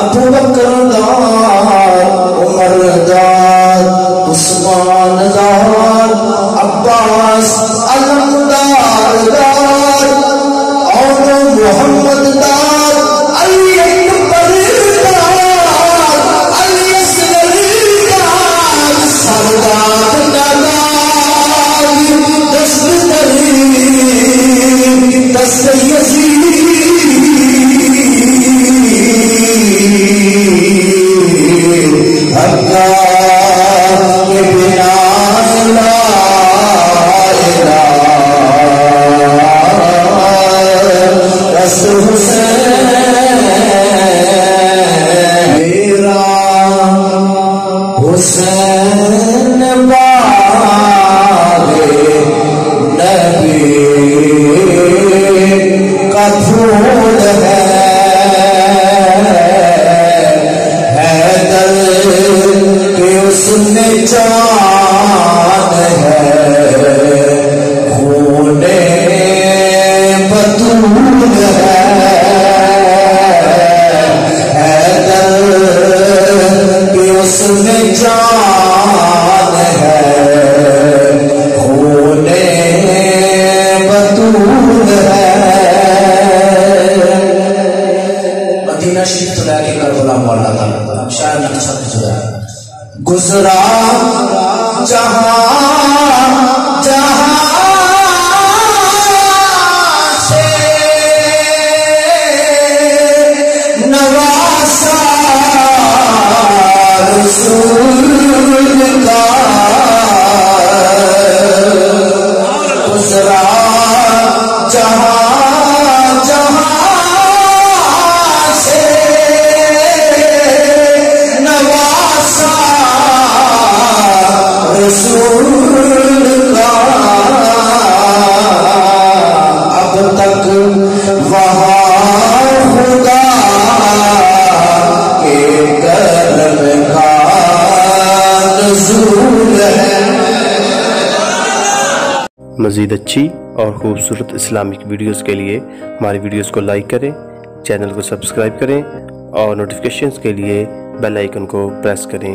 ابو بکر دار، عمر دار، عثمان دار، عباس علمدار دار، اور محمد دار، علی اکبر دار، علی اصغر دار، سردار دار، دست کریم، دست یزید، حقا کے بنا لا الہ، رس حسین میرا حسین باغ نبی کا پھول ہے، حیدر کہ اس میں جان ہے، خون بطول ہے، حیدر کہ اس میں جان ہے، خون بطول ہے۔ مدینہ شریف تو لے کے کربلا مولا تھا، اب شاید نقشہ گزرا گزرا جہاں جہاں سے نواسا رسول کا، گزرا جہاں رسول کا، اب تک وہاں خدا کے کرم کا نزول ہے۔ مزید اچھی اور خوبصورت اسلامک ویڈیوز کے لیے ہماری ویڈیوز کو لائک کریں، چینل کو سبسکرائب کریں اور نوٹیفیکیشنز کے لیے بیل آئیکن کو پریس کریں۔